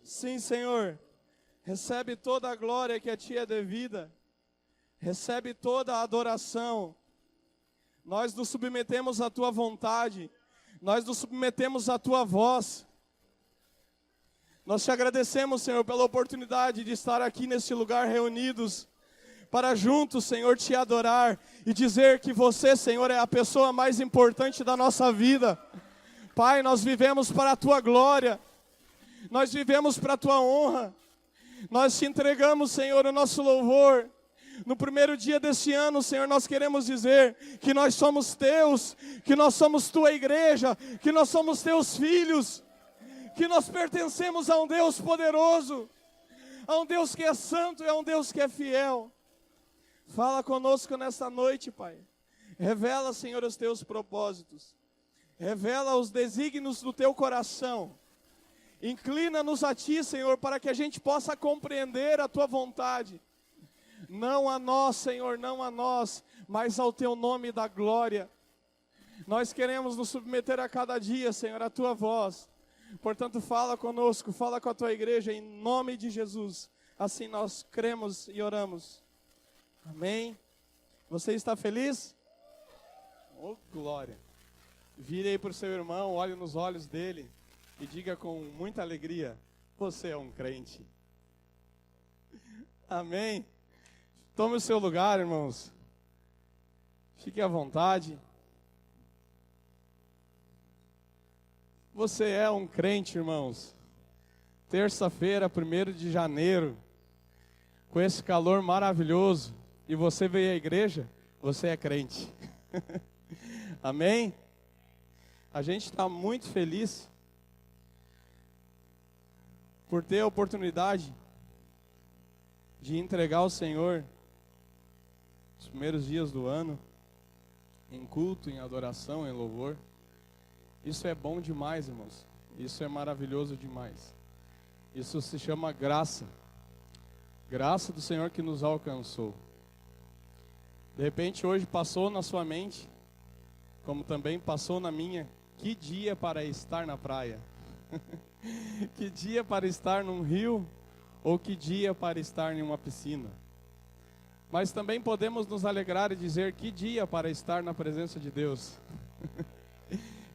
Sim, Senhor. Recebe toda a glória que a Ti é devida. Recebe toda a adoração. Nós nos submetemos à Tua vontade. Nós nos submetemos à Tua voz. Nós Te agradecemos, Senhor, pela oportunidade de estar aqui neste lugar reunidos, para juntos, Senhor, Te adorar e dizer que Você, Senhor, é a pessoa mais importante da nossa vida. Pai, nós vivemos para a Tua glória. Nós vivemos para a Tua honra. Nós Te entregamos, Senhor, o nosso louvor. No primeiro dia deste ano, Senhor, nós queremos dizer que nós somos Teus, que nós somos Tua igreja, que nós somos Teus filhos, que nós pertencemos a um Deus poderoso, a um Deus que é santo e a um Deus que é fiel. Fala conosco nessa noite, Pai. Revela, Senhor, os Teus propósitos. Revela os desígnios do Teu coração. Inclina-nos a Ti, Senhor, para que a gente possa compreender a Tua vontade. Não a nós, Senhor, não a nós, mas ao Teu nome da glória. Nós queremos nos submeter a cada dia, Senhor, à Tua voz. Portanto, fala conosco, fala com a Tua igreja, em nome de Jesus. Assim nós cremos e oramos. Amém. Você está feliz? Oh, glória. Vire aí para o seu irmão, olhe nos olhos dele e diga com muita alegria: você é um crente. Amém. Tome o seu lugar, irmãos. Fique à vontade. Você é um crente, irmãos. Terça-feira, 1º de janeiro, com esse calor maravilhoso, e você veio à igreja, você é crente. Amém? A gente está muito feliz por ter a oportunidade de entregar ao Senhor os primeiros dias do ano, em culto, em adoração, em louvor. Isso é bom demais, irmãos. Isso é maravilhoso demais. Isso se chama graça. Graça do Senhor que nos alcançou. De repente hoje passou na sua mente, como também passou na minha, que dia para estar na praia. Que dia para estar num rio, ou que dia para estar em uma piscina. Mas também podemos nos alegrar e dizer: que dia para estar na presença de Deus.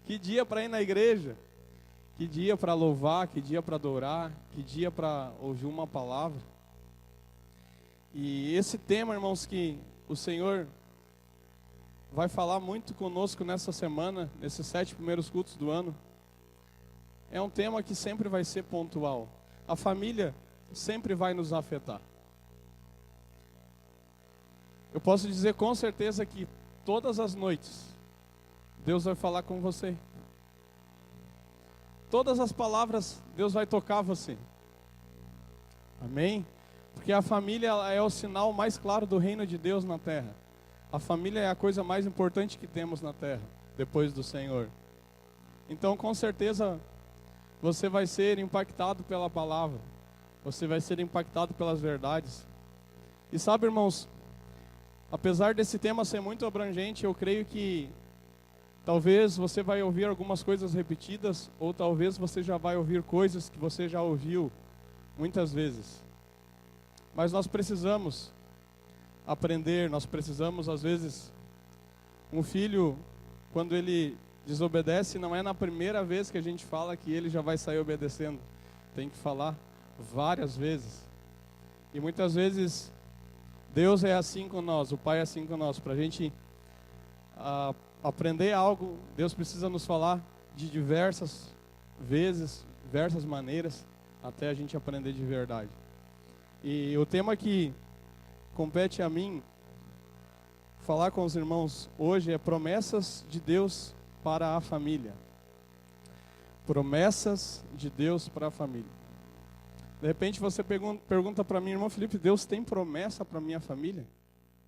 Que dia para ir na igreja. Que dia para louvar, que dia para adorar, que dia para ouvir uma palavra. E esse tema, irmãos, que o Senhor vai falar muito conosco nessa semana, nesses 7 primeiros cultos do ano, é um tema que sempre vai ser pontual. A família sempre vai nos afetar. Eu posso dizer com certeza que todas as noites Deus vai falar com você. Todas as palavras Deus vai tocar você. Amém? Porque a família é o sinal mais claro do reino de Deus na terra. A família é a coisa mais importante que temos na terra, depois do Senhor. Então, com certeza, você vai ser impactado pela palavra. Você vai ser impactado pelas verdades. E sabe, irmãos, apesar desse tema ser muito abrangente, eu creio que talvez você vai ouvir algumas coisas repetidas, ou talvez você já vai ouvir coisas que você já ouviu muitas vezes. Mas nós precisamos aprender, nós precisamos, às vezes, um filho, quando ele desobedece, não é na primeira vez que a gente fala que ele já vai sair obedecendo. Tem que falar várias vezes. E muitas vezes, Deus é assim com nós, o Pai é assim com nós. Para a gente aprender algo, Deus precisa nos falar de diversas vezes, diversas maneiras, até a gente aprender de verdade. E o tema que compete a mim falar com os irmãos hoje é promessas de Deus para a família. Promessas de Deus para a família. De repente você pergunta para mim: irmão Felipe, Deus tem promessa para a minha família?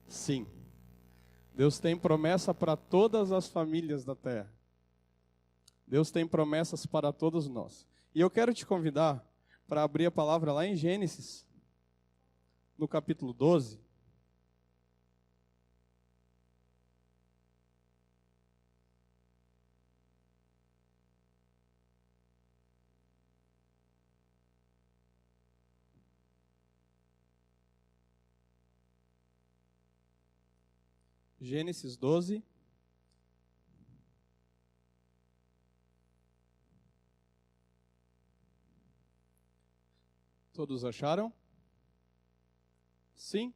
Sim. Deus tem promessa para todas as famílias da terra. Deus tem promessas para todos nós. E eu quero te convidar para abrir a palavra lá em Gênesis, no capítulo 12. Gênesis 12. Todos acharam? Sim?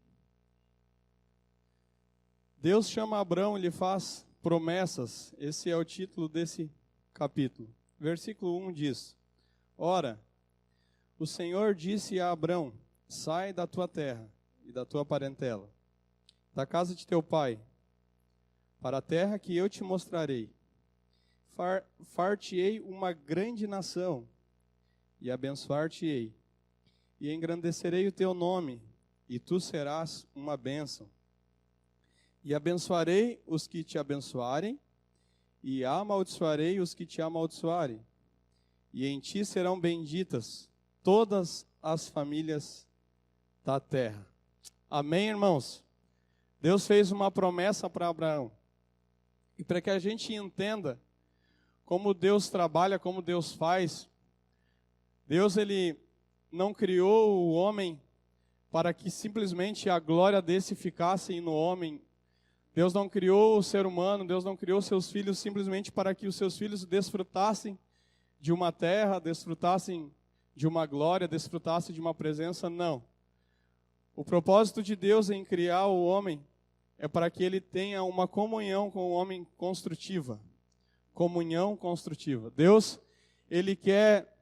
Deus chama Abrão e lhe faz promessas. Esse é o título desse capítulo. Versículo 1 diz: Ora, o Senhor disse a Abrão: sai da tua terra e da tua parentela, da casa de teu pai, para a terra que eu te mostrarei. Far-te-ei uma grande nação, e abençoar-te-ei, e engrandecerei o teu nome, e tu serás uma bênção. E abençoarei os que te abençoarem, e amaldiçoarei os que te amaldiçoarem. E em ti serão benditas todas as famílias da terra. Amém, irmãos? Deus fez uma promessa para Abraão. E para que a gente entenda como Deus trabalha, como Deus faz, Deus, ele não criou o homem para que simplesmente a glória desse ficasse no homem. Deus não criou o ser humano, Deus não criou seus filhos simplesmente para que os seus filhos desfrutassem de uma terra, desfrutassem de uma glória, desfrutassem de uma presença, não. O propósito de Deus em criar o homem é para que ele tenha uma comunhão com o homem construtiva. Comunhão construtiva. Deus, ele quer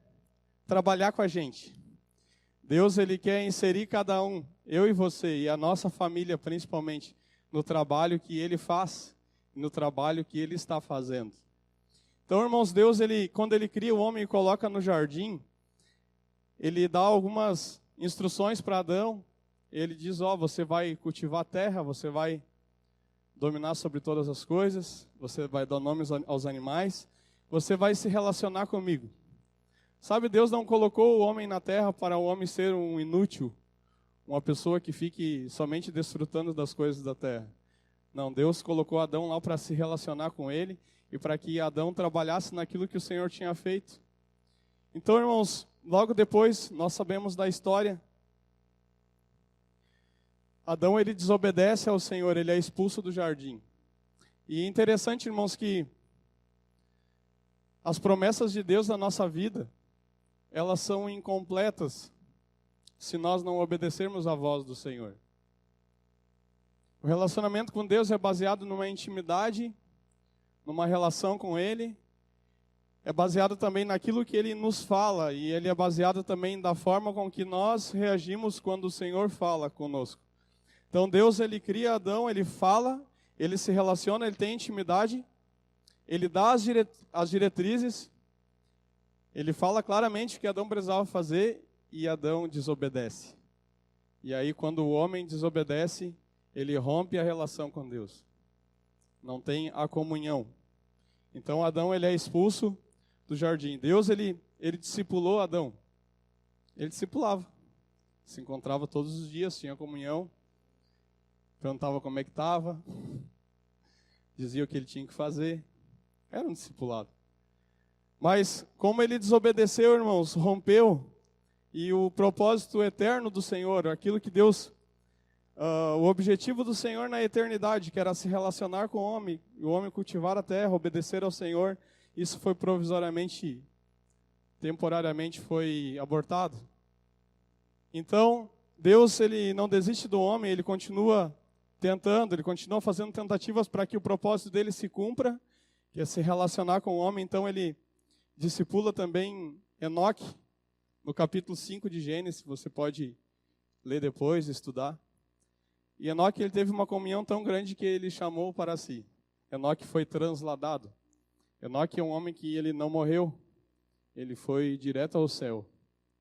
trabalhar com a gente. Deus, ele quer inserir cada um, eu e você, e a nossa família principalmente, no trabalho que ele faz, no trabalho que ele está fazendo. Então, irmãos, Deus, ele, quando ele cria o homem e coloca no jardim, ele dá algumas instruções para Adão. Ele diz, você vai cultivar a terra, você vai dominar sobre todas as coisas, você vai dar nomes aos animais, você vai se relacionar comigo. Sabe, Deus não colocou o homem na terra para o homem ser um inútil, uma pessoa que fique somente desfrutando das coisas da terra. Não, Deus colocou Adão lá para se relacionar com ele e para que Adão trabalhasse naquilo que o Senhor tinha feito. Então, irmãos, logo depois nós sabemos da história. Adão, ele desobedece ao Senhor, ele é expulso do jardim. E é interessante, irmãos, que as promessas de Deus na nossa vida, elas são incompletas se nós não obedecermos à voz do Senhor. O relacionamento com Deus é baseado numa intimidade, numa relação com Ele, é baseado também naquilo que Ele nos fala, e Ele é baseado também da forma com que nós reagimos quando o Senhor fala conosco. Então Deus, ele cria Adão, ele fala, ele se relaciona, ele tem intimidade, ele dá as diretrizes, ele fala claramente o que Adão precisava fazer e Adão desobedece. E aí quando o homem desobedece, ele rompe a relação com Deus. Não tem a comunhão. Então Adão, ele é expulso do jardim. Deus, ele discipulou Adão. Ele discipulava. Se encontrava todos os dias, tinha comunhão. Perguntava como é que estava, dizia o que ele tinha que fazer, era um discipulado. Mas como ele desobedeceu, irmãos, rompeu, e o propósito eterno do Senhor, aquilo que Deus, o objetivo do Senhor na eternidade, que era se relacionar com o homem cultivar a terra, obedecer ao Senhor, isso foi provisoriamente, temporariamente foi abortado. Então, Deus, ele não desiste do homem, ele continua tentando, ele continua fazendo tentativas para que o propósito dele se cumpra, que é se relacionar com o homem. Então ele discipula também Enoque, no capítulo 5 de Gênesis, você pode ler depois, estudar. E Enoque, ele teve uma comunhão tão grande que ele chamou para si. Enoque foi transladado. Enoque é um homem que ele não morreu, ele foi direto ao céu.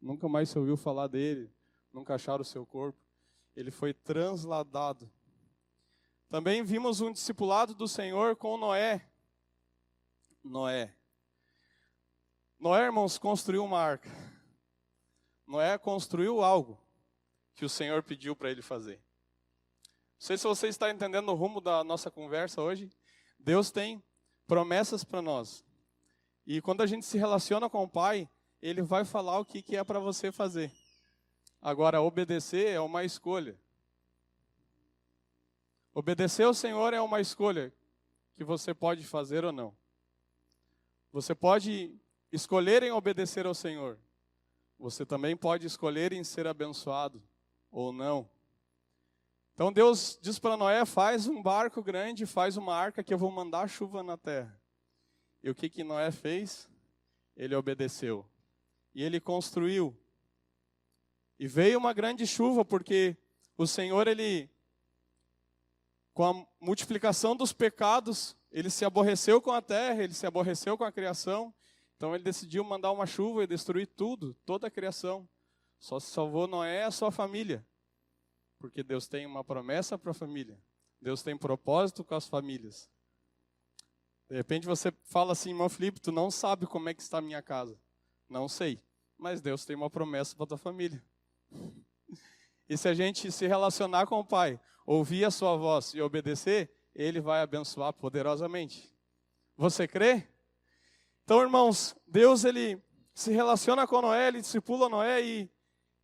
Nunca mais se ouviu falar dele, nunca acharam o seu corpo. Ele foi transladado. Também vimos um discipulado do Senhor com Noé. Noé, irmãos, construiu uma arca. Noé construiu algo que o Senhor pediu para ele fazer. Não sei se você está entendendo o rumo da nossa conversa hoje. Deus tem promessas para nós. E quando a gente se relaciona com o Pai, Ele vai falar o que é para você fazer. Agora, obedecer é uma escolha. Obedecer ao Senhor é uma escolha que você pode fazer ou não. Você pode escolher em obedecer ao Senhor. Você também pode escolher em ser abençoado ou não. Então Deus diz para Noé, faz um barco grande, faz uma arca que eu vou mandar chuva na terra. E o que Noé fez? Ele obedeceu. E ele construiu. E veio uma grande chuva, porque o Senhor, com a multiplicação dos pecados, ele se aborreceu com a terra, ele se aborreceu com a criação. Então ele decidiu mandar uma chuva e destruir tudo, toda a criação. Só se salvou Noé e a sua família. Porque Deus tem uma promessa para a família. Deus tem propósito com as famílias. De repente você fala assim, irmão Felipe, tu não sabe como é que está a minha casa. Não sei, mas Deus tem uma promessa para a tua família. E se a gente se relacionar com o Pai, ouvir a sua voz e obedecer, Ele vai abençoar poderosamente. Você crê? Então, irmãos, Deus ele se relaciona com Noé, ele discipula Noé e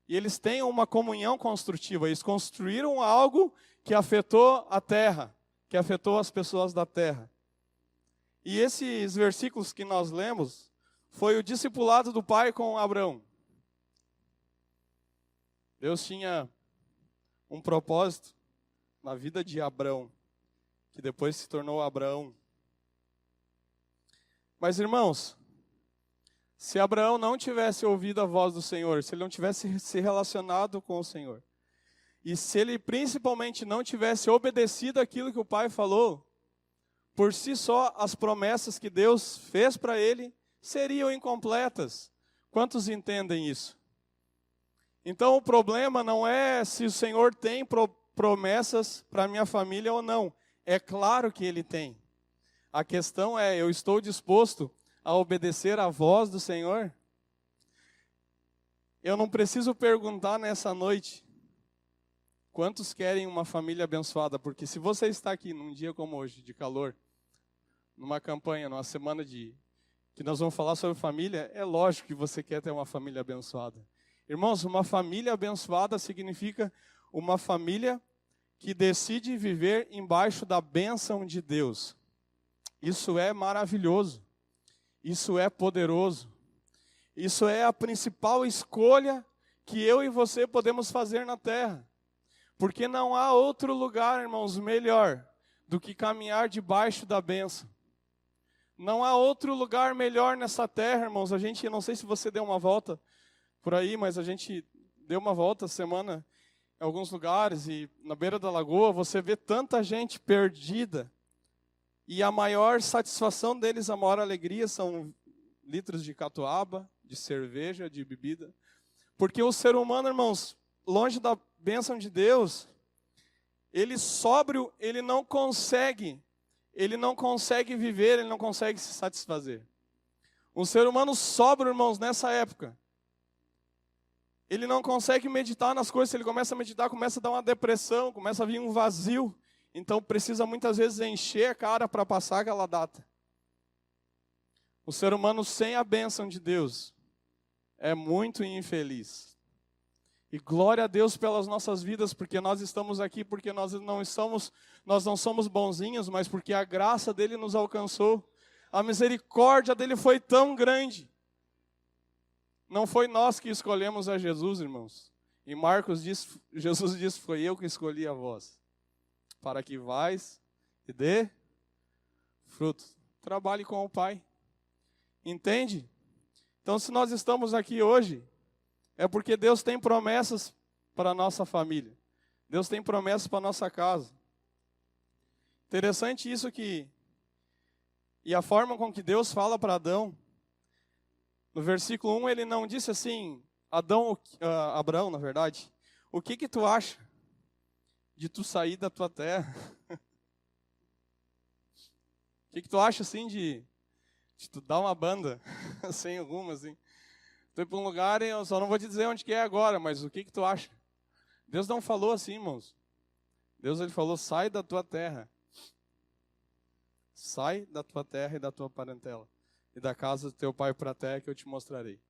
eles têm uma comunhão construtiva. Eles construíram algo que afetou a terra, que afetou as pessoas da terra. E esses versículos que nós lemos foi o discipulado do pai com Abraão. Deus tinha um propósito na vida de Abraão, que depois se tornou Abraão. Mas, irmãos, se Abraão não tivesse ouvido a voz do Senhor, se ele não tivesse se relacionado com o Senhor, e se ele principalmente não tivesse obedecido aquilo que o pai falou, por si só as promessas que Deus fez para ele seriam incompletas. Quantos entendem isso? Então o problema não é se o Senhor tem promessas para a minha família ou não. É claro que Ele tem. A questão é, eu estou disposto a obedecer à voz do Senhor? Eu não preciso perguntar nessa noite quantos querem uma família abençoada, porque se você está aqui num dia como hoje, de calor, numa campanha, numa semana que nós vamos falar sobre família, é lógico que você quer ter uma família abençoada. Irmãos, uma família abençoada significa uma família que decide viver embaixo da bênção de Deus. Isso é maravilhoso. Isso é poderoso. Isso é a principal escolha que eu e você podemos fazer na terra. Porque não há outro lugar, irmãos, melhor do que caminhar debaixo da bênção. Não há outro lugar melhor nessa terra, irmãos. Eu não sei se você deu uma volta por aí, mas a gente deu uma volta essa semana em alguns lugares e na beira da lagoa você vê tanta gente perdida e a maior satisfação deles, a maior alegria são litros de catuaba, de cerveja, de bebida. Porque o ser humano, irmãos, longe da bênção de Deus, ele sóbrio, ele não consegue viver, ele não consegue se satisfazer. Um ser humano sóbrio, irmãos, nessa época, ele não consegue meditar nas coisas. Se ele começa a meditar, começa a dar uma depressão, começa a vir um vazio. Então precisa muitas vezes encher a cara para passar aquela data. O ser humano sem a bênção de Deus é muito infeliz. E glória a Deus pelas nossas vidas, porque nós estamos aqui, porque nós não somos bonzinhos, mas porque a graça dele nos alcançou. A misericórdia dele foi tão grande. Não foi nós que escolhemos a Jesus, irmãos. Em Marcos Jesus diz, foi eu que escolhi a vós, para que vais e dê fruto. Trabalhe com o Pai. Entende? Então, se nós estamos aqui hoje, é porque Deus tem promessas para a nossa família. Deus tem promessas para a nossa casa. Interessante isso e a forma com que Deus fala para Adão. No versículo 1, ele não disse assim, Abraão, na verdade, o que tu acha de tu sair da tua terra? O que tu acha assim de tu dar uma banda, sem alguma, assim? Tu ir para um lugar e eu só não vou te dizer onde que é agora, mas o que tu acha? Deus não falou assim, irmãos. Deus ele falou, sai da tua terra. Sai da tua terra e da tua parentela. E da casa do teu pai para a terra que eu te mostrarei.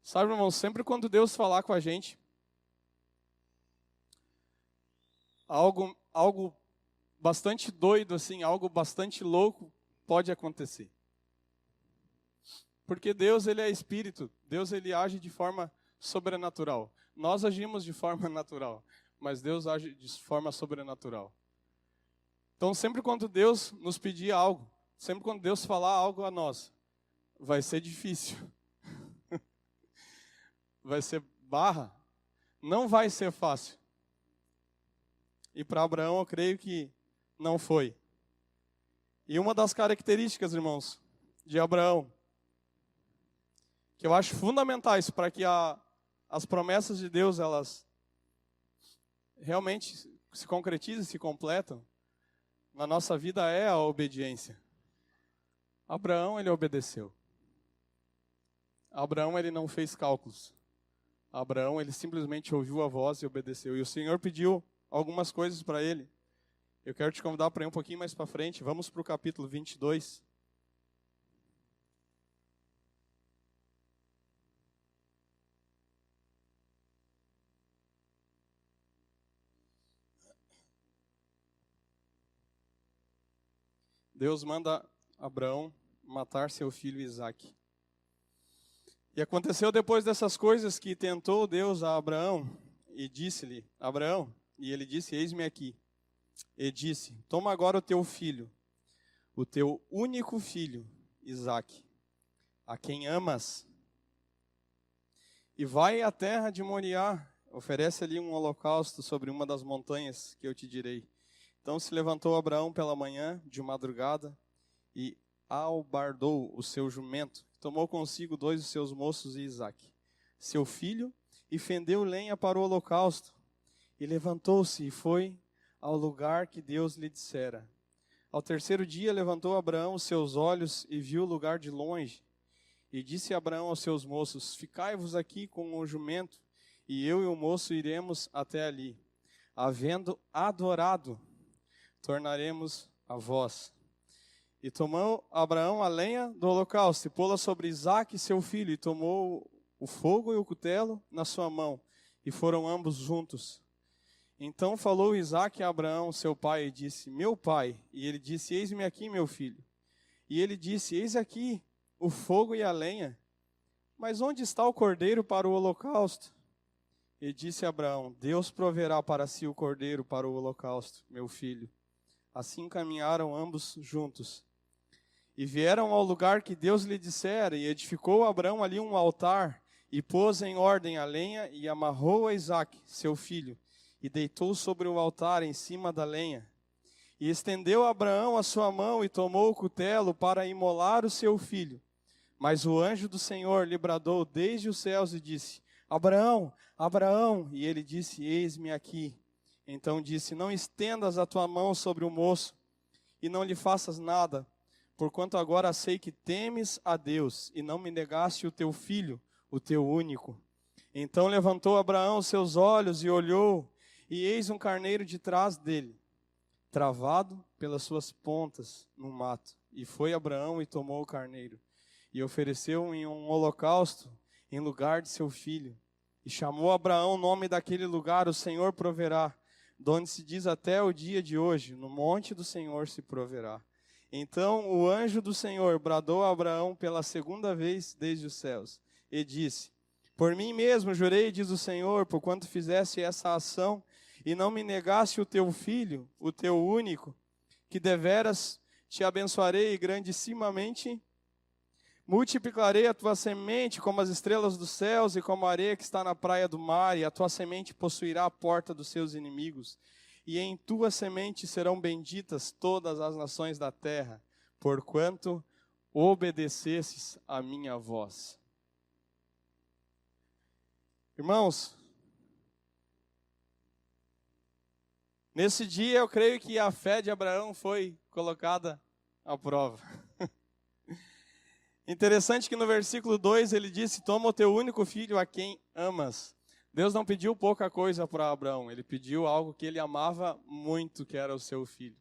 Sabe, irmãos, sempre quando Deus falar com a gente, algo bastante doido, assim, algo bastante louco pode acontecer. Porque Deus, ele é espírito. Deus, ele age de forma sobrenatural. Nós agimos de forma natural, mas Deus age de forma sobrenatural. Então, sempre quando Deus nos pedir algo, sempre quando Deus falar algo a nós, vai ser difícil. Vai ser barra. Não vai ser fácil. E para Abraão, eu creio que não foi. E uma das características, irmãos, de Abraão, que eu acho fundamentais para que as promessas de Deus, elas realmente se concretizem, se completam, na nossa vida é a obediência. Abraão, ele obedeceu. Abraão, ele não fez cálculos. Abraão, ele simplesmente ouviu a voz e obedeceu. E o Senhor pediu algumas coisas para ele. Eu quero te convidar para ir um pouquinho mais para frente. Vamos para o capítulo 22. Deus manda Abraão matar seu filho Isaque. E aconteceu depois dessas coisas que tentou Deus a Abraão e disse-lhe, Abraão, e ele disse, eis-me aqui. E disse, toma agora o teu filho, o teu único filho, Isaque, a quem amas, e vai à terra de Moriá, oferece ali um holocausto sobre uma das montanhas que eu te direi. Então se levantou Abraão pela manhã, de madrugada, e albardou o seu jumento, tomou consigo 2 dos seus moços e Isaque, seu filho, e fendeu lenha para o holocausto. E levantou-se e foi ao lugar que Deus lhe dissera. Ao terceiro dia levantou Abraão os seus olhos e viu o lugar de longe. E disse Abraão aos seus moços, ficai-vos aqui com o jumento, e eu e o moço iremos até ali. Havendo adorado, tornaremos a vós. E tomou Abraão a lenha do holocausto, e pô-la sobre Isaque, seu filho, e tomou o fogo e o cutelo na sua mão, e foram ambos juntos. Então falou Isaque a Abraão, seu pai, e disse, meu pai. E ele disse, eis-me aqui, meu filho. E ele disse, eis aqui o fogo e a lenha, mas onde está o cordeiro para o holocausto? E disse Abraão, Deus proverá para si o cordeiro para o holocausto, meu filho. Assim caminharam ambos juntos. E vieram ao lugar que Deus lhe dissera, e edificou Abraão ali um altar, e pôs em ordem a lenha, e amarrou a Isaque, seu filho, e deitou sobre o altar em cima da lenha. E estendeu Abraão a sua mão, e tomou o cutelo para imolar o seu filho. Mas o anjo do Senhor lhe bradou desde os céus e disse, Abraão, Abraão, e ele disse, eis-me aqui. Então disse, não estendas a tua mão sobre o moço, e não lhe faças nada, porquanto agora sei que temes a Deus, e não me negaste o teu filho, o teu único. Então levantou Abraão os seus olhos e olhou, e eis um carneiro de trás dele, travado pelas suas pontas no mato. E foi Abraão e tomou o carneiro, e ofereceu em um holocausto em lugar de seu filho. E chamou Abraão o nome daquele lugar, o Senhor proverá, donde se diz até o dia de hoje, no monte do Senhor se proverá. Então o anjo do Senhor bradou a Abraão pela segunda vez desde os céus, e disse, por mim mesmo jurei, diz o Senhor, porquanto fizeste essa ação, e não me negaste o teu filho, o teu único, que deveras te abençoarei grandissimamente, multiplicarei a tua semente como as estrelas dos céus e como a areia que está na praia do mar, e a tua semente possuirá a porta dos seus inimigos. E em tua semente serão benditas todas as nações da terra, porquanto obedecesses a minha voz. Irmãos, nesse dia eu creio que a fé de Abraão foi colocada à prova. Interessante que no versículo 2 ele disse, toma o teu único filho a quem amas. Deus não pediu pouca coisa para Abraão, ele pediu algo que ele amava muito, que era o seu filho.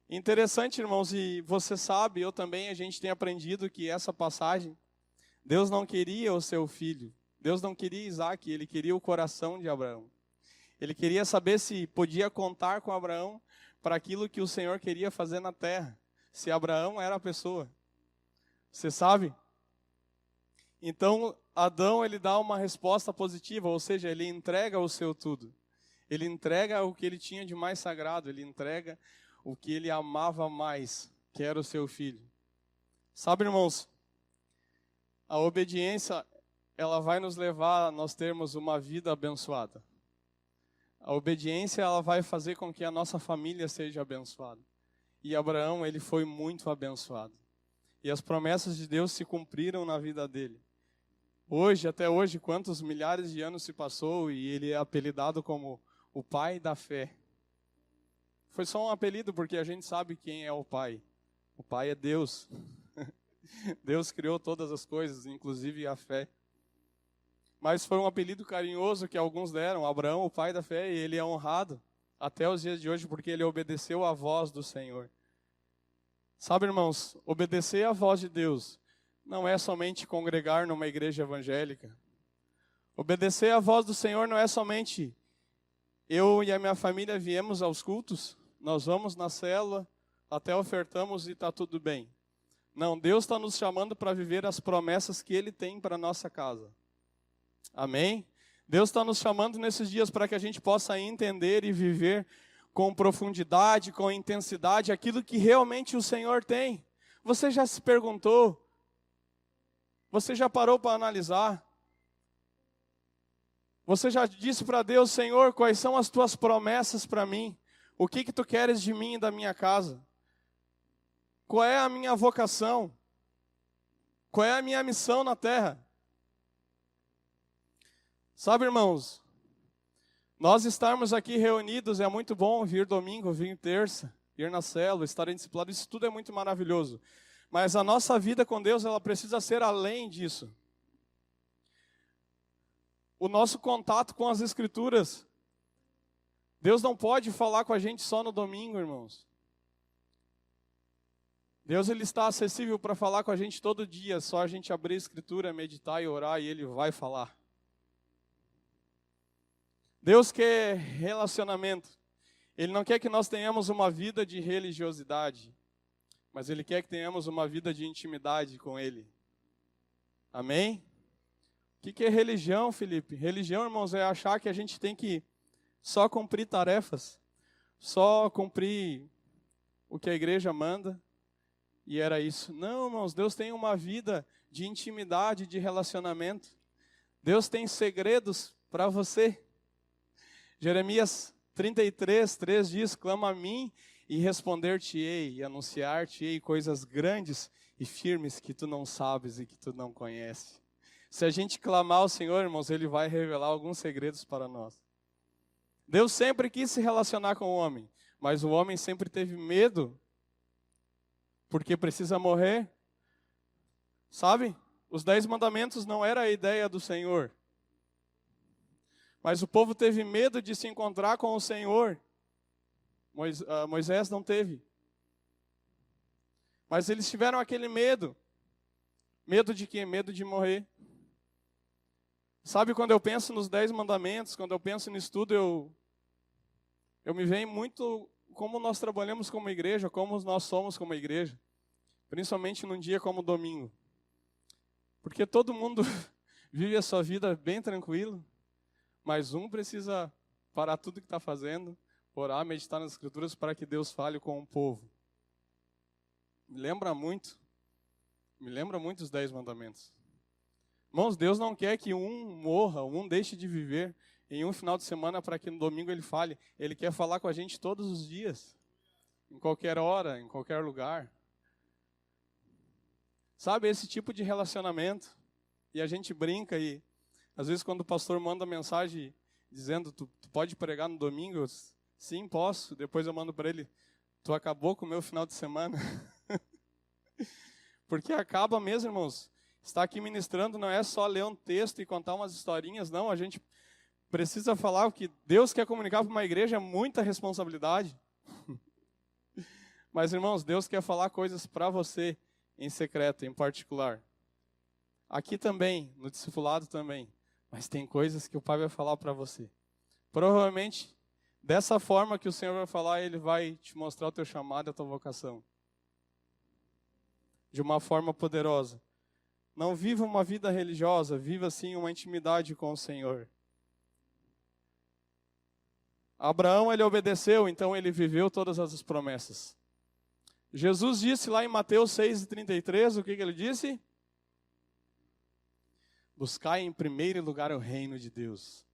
Interessante, irmãos, e você sabe, eu também, a gente tem aprendido que essa passagem, Deus não queria o seu filho, Deus não queria Isaque, ele queria o coração de Abraão. Ele queria saber se podia contar com Abraão para aquilo que o Senhor queria fazer na terra. Se Abraão era a pessoa. Você sabe? Então, Adão, ele dá uma resposta positiva, ou seja, ele entrega o seu tudo. Ele entrega o que ele tinha de mais sagrado, ele entrega o que ele amava mais, que era o seu filho. Sabe, irmãos, a obediência, ela vai nos levar a nós termos uma vida abençoada. A obediência, ela vai fazer com que a nossa família seja abençoada. E Abraão, ele foi muito abençoado. E as promessas de Deus se cumpriram na vida dele. Hoje, até hoje, quantos milhares de anos se passou e ele é apelidado como o pai da fé. Foi só um apelido porque a gente sabe quem é o pai. O pai é Deus. Deus criou todas as coisas, inclusive a fé. Mas foi um apelido carinhoso que alguns deram. Abraão, o pai da fé, e ele é honrado até os dias de hoje porque ele obedeceu à voz do Senhor. Sabe, irmãos, obedecer à voz de Deus não é somente congregar numa igreja evangélica. Obedecer à voz do Senhor não é somente eu e a minha família viemos aos cultos, nós vamos na célula, até ofertamos e está tudo bem. Não, Deus está nos chamando para viver as promessas que Ele tem para a nossa casa. Amém? Deus está nos chamando nesses dias para que a gente possa entender e viver com profundidade, com intensidade, aquilo que realmente o Senhor tem. Você já se perguntou? Você já parou para analisar? Você já disse para Deus, Senhor, quais são as tuas promessas para mim? O que tu queres de mim e da minha casa? Qual é a minha vocação? Qual é a minha missão na terra? Sabe, irmãos, nós estarmos aqui reunidos é muito bom, vir domingo, vir terça, ir na célula, estar em discipulado, isso tudo é muito maravilhoso. Mas a nossa vida com Deus, ela precisa ser além disso. O nosso contato com as Escrituras, Deus não pode falar com a gente só no domingo, irmãos. Deus, ele está acessível para falar com a gente todo dia, só a gente abrir a Escritura, meditar e orar e Ele vai falar. Deus quer relacionamento. Ele não quer que nós tenhamos uma vida de religiosidade, mas Ele quer que tenhamos uma vida de intimidade com Ele. Amém? O que é religião, Felipe? Religião, irmãos, é achar que a gente tem que só cumprir tarefas, só cumprir o que a igreja manda, e era isso. Não, irmãos, Deus tem uma vida de intimidade, de relacionamento. Deus tem segredos para você. Jeremias 33, 3 diz, clama a mim e responder-te-ei, e anunciar-te-ei coisas grandes e firmes que tu não sabes e que tu não conheces. Se a gente clamar ao Senhor, irmãos, Ele vai revelar alguns segredos para nós. Deus sempre quis se relacionar com o homem, mas o homem sempre teve medo, porque precisa morrer. Sabe? Os 10 mandamentos não era a ideia do Senhor. Mas o povo teve medo de se encontrar com o Senhor. Moisés não teve. Mas eles tiveram aquele medo. Medo de quê? Medo de morrer. Sabe, quando eu penso nos 10 mandamentos, quando eu penso nisso tudo, eu me vem muito como nós trabalhamos como igreja, como nós somos como igreja. Principalmente num dia como domingo. Porque todo mundo vive a sua vida bem tranquilo, mas um precisa parar tudo que está fazendo, orar, meditar nas Escrituras para que Deus fale com o povo. Me lembra muito os 10 mandamentos. Irmãos, Deus não quer que um morra, um deixe de viver em um final de semana para que no domingo Ele fale. Ele quer falar com a gente todos os dias, em qualquer hora, em qualquer lugar. Sabe, esse tipo de relacionamento. E a gente brinca e, às vezes, quando o pastor manda mensagem dizendo, tu pode pregar no domingo? Eu, sim, posso. Depois eu mando para ele, tu acabou com o meu final de semana. Porque acaba mesmo, irmãos. Estar aqui ministrando não é só ler um texto e contar umas historinhas, não. A gente precisa falar o que Deus quer comunicar para uma igreja, é muita responsabilidade. Mas, irmãos, Deus quer falar coisas para você em secreto, em particular. Aqui também, no discipulado também. Mas tem coisas que o Pai vai falar para você. Provavelmente, dessa forma que o Senhor vai falar, Ele vai te mostrar o teu chamado e a tua vocação. De uma forma poderosa. Não viva uma vida religiosa, viva sim uma intimidade com o Senhor. Abraão, ele obedeceu, então ele viveu todas as promessas. Jesus disse lá em Mateus 6,33, o que ele disse? Buscai em primeiro lugar o reino de Deus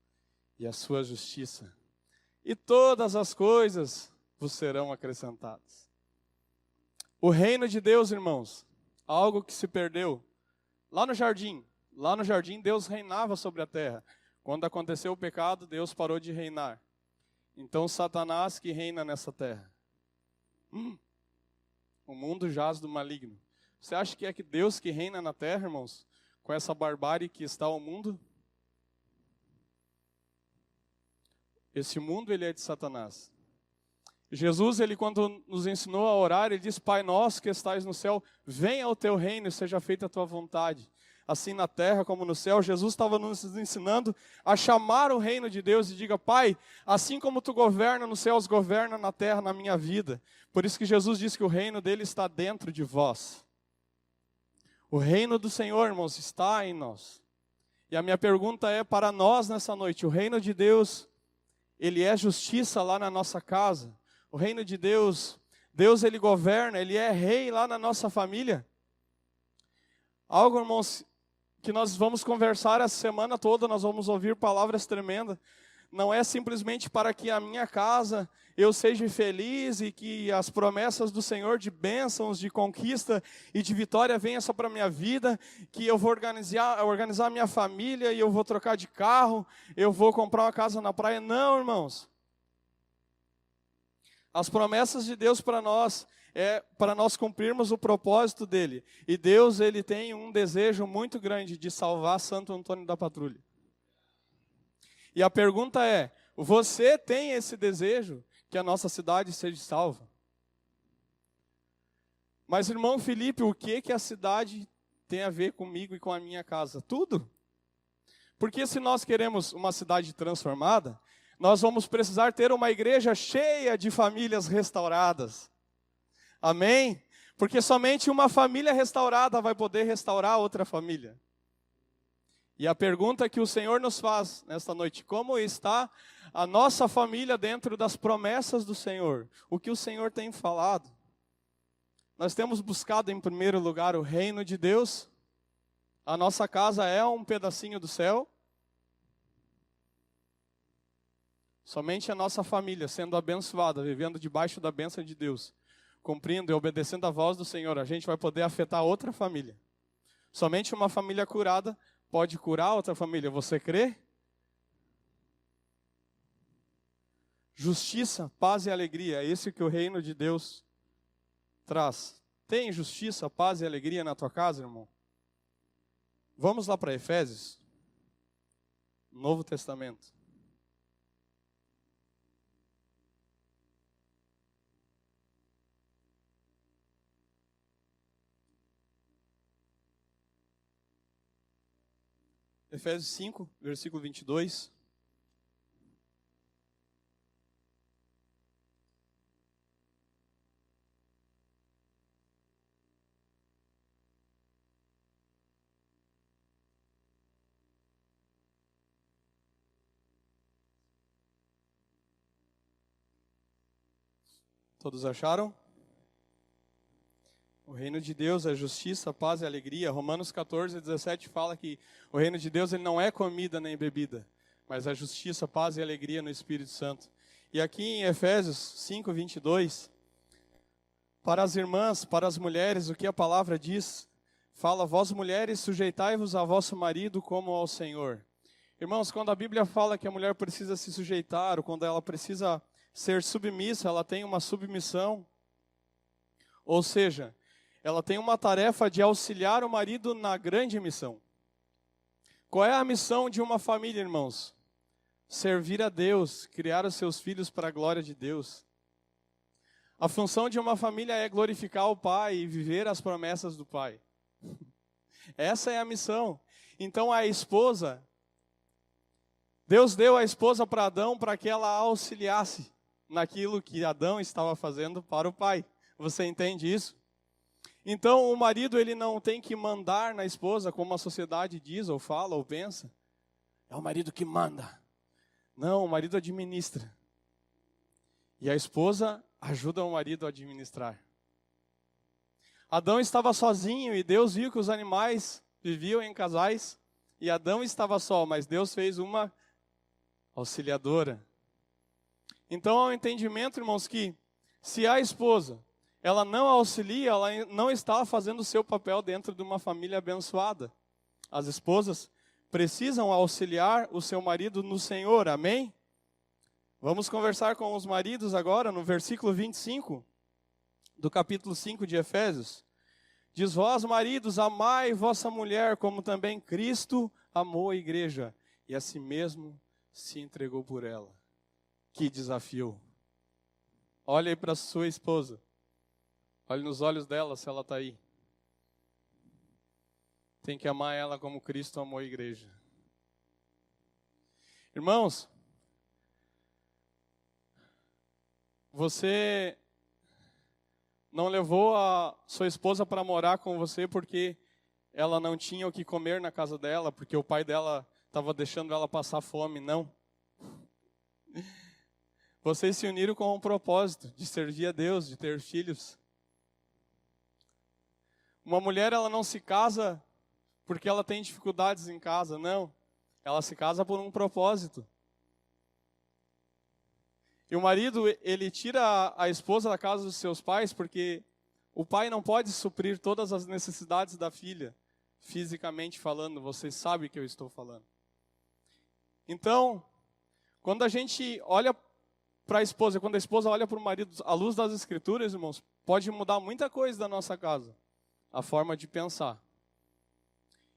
e a sua justiça, e todas as coisas vos serão acrescentadas. O reino de Deus, irmãos, algo que se perdeu. Lá no jardim, Deus reinava sobre a terra. Quando aconteceu o pecado, Deus parou de reinar. Então, Satanás que reina nessa terra. O mundo jaz do maligno. Você acha que é que Deus que reina na terra, irmãos? Com essa barbárie que está o mundo? Esse mundo, ele é de Satanás. Jesus, ele quando nos ensinou a orar, ele diz: Pai nosso que estais no céu, venha o teu reino e seja feita a tua vontade. Assim na terra como no céu. Jesus estava nos ensinando a chamar o reino de Deus e diga: Pai, assim como tu governa nos céus, governa na terra, na minha vida. Por isso que Jesus diz que o reino dele está dentro de vós. O reino do Senhor, irmãos, está em nós. E a minha pergunta é para nós nessa noite: o reino de Deus, ele é justiça lá na nossa casa? O reino de Deus, Deus ele governa, ele é rei lá na nossa família? Algo, irmãos, que nós vamos conversar essa semana toda, nós vamos ouvir palavras tremendas. Não é simplesmente para que a minha casa eu seja feliz e que as promessas do Senhor de bênçãos, de conquista e de vitória venham só para a minha vida, que eu vou organizar a minha família e eu vou trocar de carro, eu vou comprar uma casa na praia. Não, irmãos. As promessas de Deus para nós é para nós cumprirmos o propósito dele. E Deus, ele tem um desejo muito grande de salvar Santo Antônio da Patrulha. E a pergunta é: você tem esse desejo que a nossa cidade seja salva? Mas, irmão Felipe, o que a cidade tem a ver comigo e com a minha casa? Tudo. Porque se nós queremos uma cidade transformada, nós vamos precisar ter uma igreja cheia de famílias restauradas. Amém? Porque somente uma família restaurada vai poder restaurar outra família. E a pergunta que o Senhor nos faz nesta noite: como está a nossa família dentro das promessas do Senhor? O que o Senhor tem falado? Nós temos buscado em primeiro lugar o reino de Deus? A nossa casa é um pedacinho do céu? Somente a nossa família sendo abençoada, vivendo debaixo da bênção de Deus, cumprindo e obedecendo a voz do Senhor, a gente vai poder afetar outra família. Somente uma família curada pode curar outra família. Você crê? Justiça, paz e alegria, é isso que o reino de Deus traz. Tem justiça, paz e alegria na tua casa, irmão? Vamos lá para Efésios, Novo Testamento. Efésios 5, versículo 22. Todos acharam? O reino de Deus é justiça, paz e alegria. Romanos 14, 17 fala que o reino de Deus ele não é comida nem bebida, mas é justiça, paz e alegria no Espírito Santo. E aqui em Efésios 5, 22, para as irmãs, para as mulheres, o que a palavra diz? Fala: vós mulheres, sujeitai-vos a vosso marido como ao Senhor. Irmãos, quando a Bíblia fala que a mulher precisa se sujeitar, ou quando ela precisa ser submissa, ela tem uma submissão. Ou seja, ela tem uma tarefa de auxiliar o marido na grande missão. Qual é a missão de uma família, irmãos? Servir a Deus, criar os seus filhos para a glória de Deus. A função de uma família é glorificar o Pai e viver as promessas do Pai. Essa é a missão. Então a esposa Deus deu a esposa para Adão para que ela auxiliasse naquilo que Adão estava fazendo para o pai. Você entende isso? Então, o marido ele não tem que mandar na esposa, como a sociedade diz, ou fala, ou pensa. É o marido que manda. Não, o marido administra. E a esposa ajuda o marido a administrar. Adão estava sozinho e Deus viu que os animais viviam em casais. E Adão estava só, mas Deus fez uma auxiliadora. Então, há um entendimento, irmãos, que se a esposa ela não auxilia, ela não está fazendo o seu papel dentro de uma família abençoada. As esposas precisam auxiliar o seu marido no Senhor, amém? Vamos conversar com os maridos agora, no versículo 25, do capítulo 5 de Efésios. Diz, vós maridos, amai vossa mulher, como também Cristo amou a igreja, e a si mesmo se entregou por ela. Que desafio! Olhe aí para sua esposa. Olhe nos olhos dela se ela está aí. Tem que amar ela como Cristo amou a igreja. Irmãos, você não levou a sua esposa para morar com você porque ela não tinha o que comer na casa dela, porque o pai dela estava deixando ela passar fome, não. Vocês se uniram com um propósito de servir a Deus, de ter filhos. Uma mulher, ela não se casa porque ela tem dificuldades em casa, não. Ela se casa por um propósito. E o marido, ele tira a esposa da casa dos seus pais porque o pai não pode suprir todas as necessidades da filha, fisicamente falando, vocês sabem o que eu estou falando. Então, quando a gente olha para a esposa, quando a esposa olha para o marido, à luz das Escrituras, irmãos, pode mudar muita coisa da nossa casa, a forma de pensar.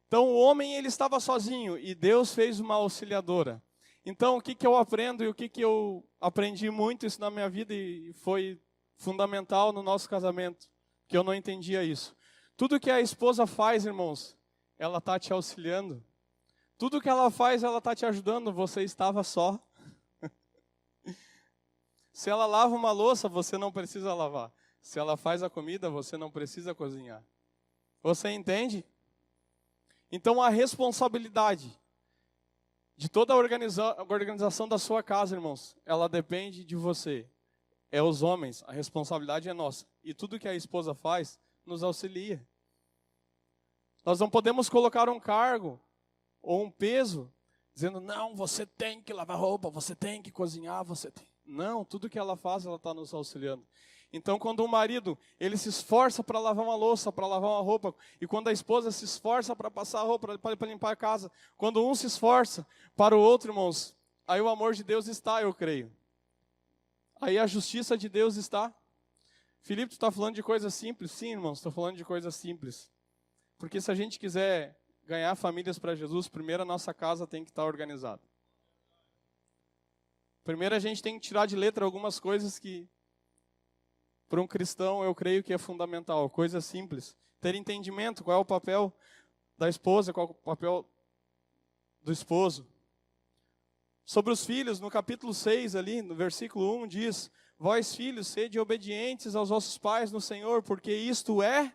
Então, o homem, ele estava sozinho e Deus fez uma auxiliadora. Então, o que eu aprendo e o que eu aprendi muito isso na minha vida e foi fundamental no nosso casamento, que eu não entendia isso. Tudo que a esposa faz, irmãos, ela está te auxiliando. Tudo que ela faz, ela está te ajudando, você estava só. Se ela lava uma louça, você não precisa lavar. Se ela faz a comida, você não precisa cozinhar. Você entende? Então, a responsabilidade de toda a organização da sua casa, irmãos, ela depende de você. É os homens, a responsabilidade é nossa. E tudo que a esposa faz, nos auxilia. Nós não podemos colocar um cargo ou um peso, dizendo, não, você tem que lavar roupa, você tem que cozinhar, você tem. Não, tudo que ela faz, ela está nos auxiliando. Então, quando o marido, ele se esforça para lavar uma louça, para lavar uma roupa, e quando a esposa se esforça para passar a roupa, para limpar a casa, quando um se esforça para o outro, irmãos, aí o amor de Deus está, eu creio. Aí a justiça de Deus está. Filipe, tu está falando de coisas simples? Sim, irmãos, estou falando de coisas simples. Porque se a gente quiser ganhar famílias para Jesus, primeiro a nossa casa tem que estar organizada. Primeiro a gente tem que tirar de letra algumas coisas que, para um cristão, eu creio que é fundamental. Coisas simples. Ter entendimento, qual é o papel da esposa, qual é o papel do esposo. Sobre os filhos, no capítulo 6 ali, no versículo 1, diz, vós filhos, sede obedientes aos vossos pais no Senhor, porque isto é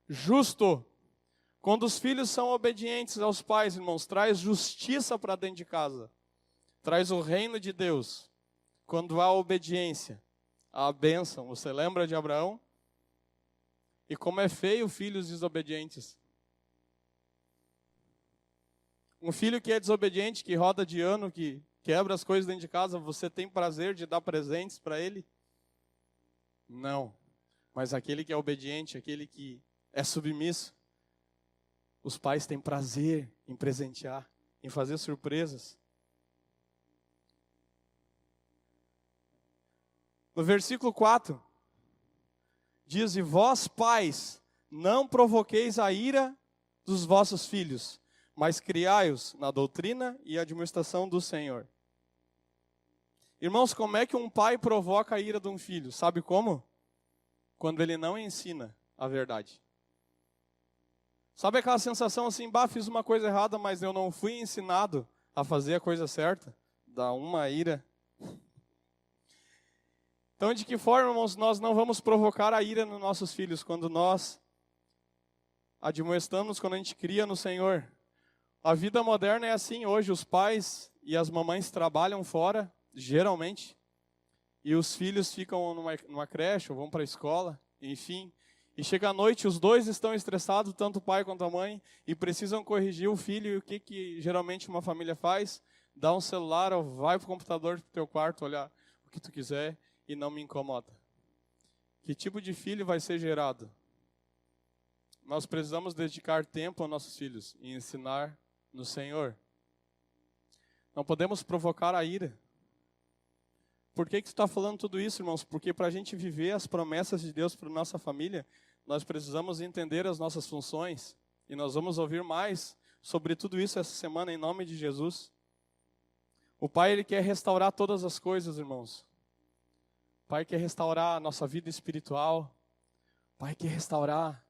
justo. Quando os filhos são obedientes aos pais, irmãos, traz justiça para dentro de casa. Traz o reino de Deus. Quando há obediência, há a bênção. Você lembra de Abraão? E como é feio filhos desobedientes. Um filho que é desobediente, que roda de ano, que quebra as coisas dentro de casa, você tem prazer de dar presentes para ele? Não. Mas aquele que é obediente, aquele que é submisso, os pais têm prazer em presentear, em fazer surpresas. No versículo 4, diz, e vós pais, não provoqueis a ira dos vossos filhos, mas criai-os na doutrina e administração do Senhor. Irmãos, como é que um pai provoca a ira de um filho? Sabe como? Quando ele não ensina a verdade. Sabe aquela sensação assim, fiz uma coisa errada, mas eu não fui ensinado a fazer a coisa certa? Dá uma ira. Então, de que forma, irmãos, nós não vamos provocar a ira nos nossos filhos quando nós admoestamos, quando a gente cria no Senhor? A vida moderna é assim hoje, os pais e as mamães trabalham fora, geralmente, e os filhos ficam numa creche ou vão para a escola, enfim. E chega à noite, os dois estão estressados, tanto o pai quanto a mãe, e precisam corrigir o filho. E o que geralmente uma família faz? Dá um celular ou vai para o computador do teu quarto, olhar o que tu quiser e não me incomoda. Que tipo de filho vai ser gerado? Nós precisamos dedicar tempo aos nossos filhos e ensinar no Senhor. Não podemos provocar a ira. Por que tu está falando tudo isso, irmãos? Porque para a gente viver as promessas de Deus para a nossa família, nós precisamos entender as nossas funções. E nós vamos ouvir mais sobre tudo isso essa semana, em nome de Jesus. O Pai, Ele quer restaurar todas as coisas, irmãos. O Pai quer restaurar a nossa vida espiritual. O Pai quer restaurar